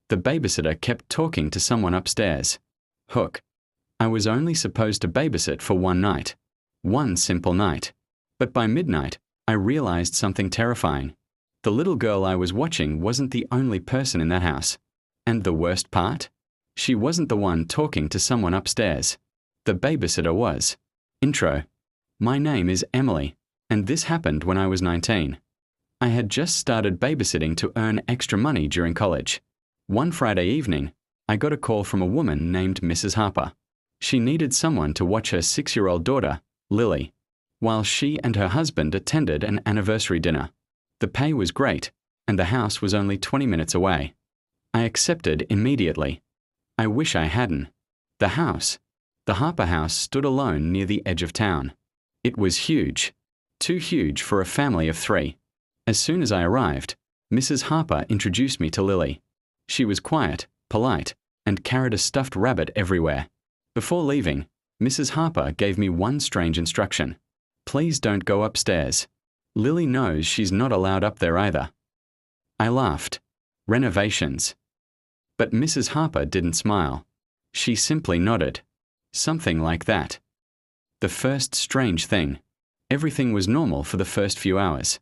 The babysitter kept talking to someone upstairs. Hook. I was only supposed to babysit for one night. One simple night. But by midnight, I realized something terrifying. The little girl I was watching wasn't the only person in that house. And the worst part? She wasn't the one talking to someone upstairs. The babysitter was. Intro. My name is Emily, and this happened when I was 19. I had just started babysitting to earn extra money during college. One Friday evening, I got a call from a woman named Mrs. Harper. She needed someone to watch her 6-year-old daughter, Lily, while she and her husband attended an anniversary dinner. The pay was great, and the house was only 20 minutes away. I accepted immediately. I wish I hadn't. The Harper house, stood alone near the edge of town. It was huge. Too huge for a family of 3. As soon as I arrived, Mrs. Harper introduced me to Lily. She was quiet, polite, and carried a stuffed rabbit everywhere. Before leaving, Mrs. Harper gave me one strange instruction. Please don't go upstairs. Lily knows she's not allowed up there either. I laughed. Renovations. But Mrs. Harper didn't smile. She simply nodded. Something like that. The first strange thing. Everything was normal for the first few hours.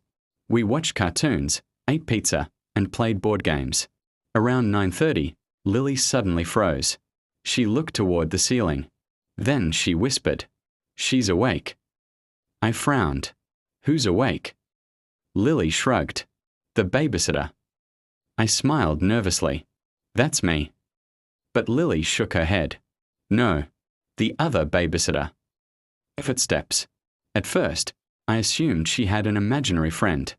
We watched cartoons, ate pizza, and played board games. Around 9:30, Lily suddenly froze. She looked toward the ceiling. Then she whispered, "She's awake." I frowned. Who's awake? Lily shrugged. The babysitter. I smiled nervously. That's me. But Lily shook her head. No, the other babysitter. Footsteps. At first, I assumed she had an imaginary friend.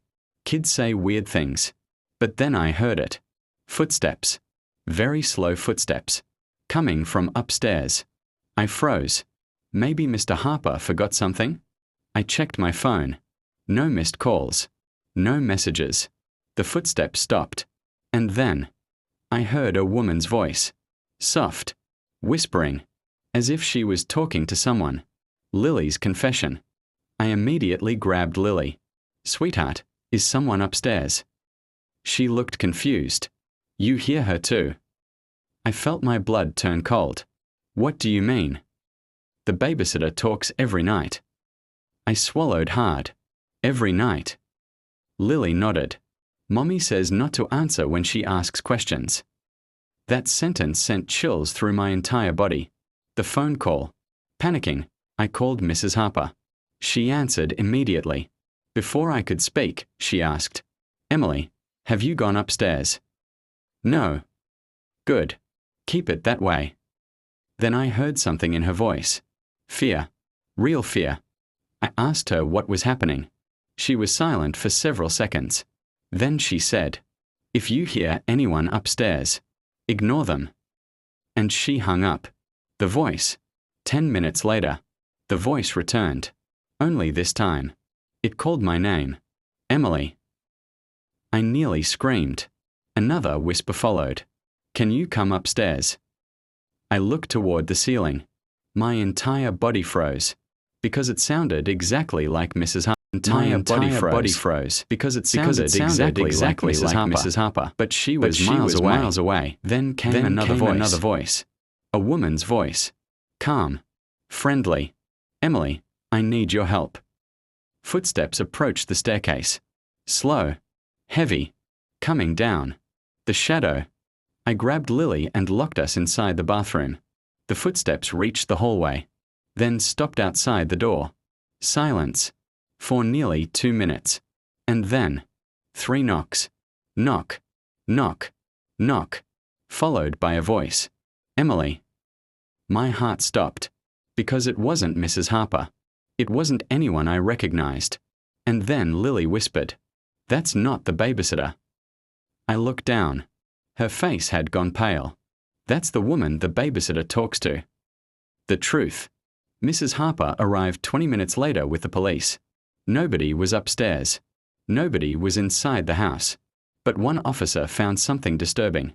Kids say weird things. But then I heard it. Footsteps. Very slow footsteps. Coming from upstairs. I froze. Maybe Mr. Harper forgot something? I checked my phone. No missed calls. No messages. The footsteps stopped. And then, I heard a woman's voice. Soft. Whispering. As if she was talking to someone. Lily's confession. I immediately grabbed Lily. Sweetheart, is someone upstairs? She looked confused. You hear her too. I felt my blood turn cold. What do you mean? The babysitter talks every night. I swallowed hard. Every night. Lily nodded. Mommy says not to answer when she asks questions. That sentence sent chills through my entire body. The phone call. Panicking, I called Mrs. Harper. She answered immediately. Before I could speak, she asked, Emily, have you gone upstairs? No. Good. Keep it that way. Then I heard something in her voice. Fear. Real fear. I asked her what was happening. She was silent for several seconds. Then she said, If you hear anyone upstairs, ignore them. And she hung up. The voice. 10 minutes later, the voice returned. Only this time. It called my name. Emily. I nearly screamed. Another whisper followed. Can you come upstairs? I looked toward the ceiling. My entire body froze. Because it sounded exactly like Mrs. Harper. My entire body froze. Because it sounded exactly like Mrs. Harper. But she was miles away. Then came another voice. A woman's voice. Calm. Friendly. Emily, I need your help. Footsteps approached the staircase. Slow. Heavy. Coming down. The shadow. I grabbed Lily and locked us inside the bathroom. The footsteps reached the hallway. Then stopped outside the door. Silence. For nearly 2 minutes. And then, 3 knocks. Knock. Knock. Knock. Followed by a voice. Emily. My heart stopped. Because it wasn't Mrs. Harper. It wasn't anyone I recognized. And then Lily whispered, That's not the babysitter. I looked down. Her face had gone pale. That's the woman the babysitter talks to. The truth. Mrs. Harper arrived 20 minutes later with the police. Nobody was upstairs. Nobody was inside the house. But one officer found something disturbing.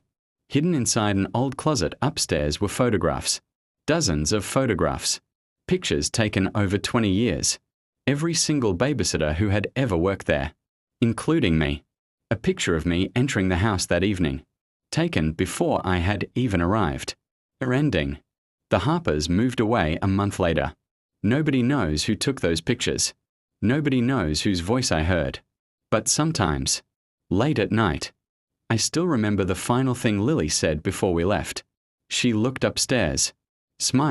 Hidden inside an old closet upstairs were photographs. Dozens of photographs. Pictures taken over 20 years. Every single babysitter who had ever worked there. Including me. A picture of me entering the house that evening. taken before I had even arrived. Her ending. The Harpers moved away a month later. Nobody knows who took those pictures. Nobody knows whose voice I heard. But sometimes, late at night, I still remember the final thing Lily said before we left. She looked upstairs, smiled,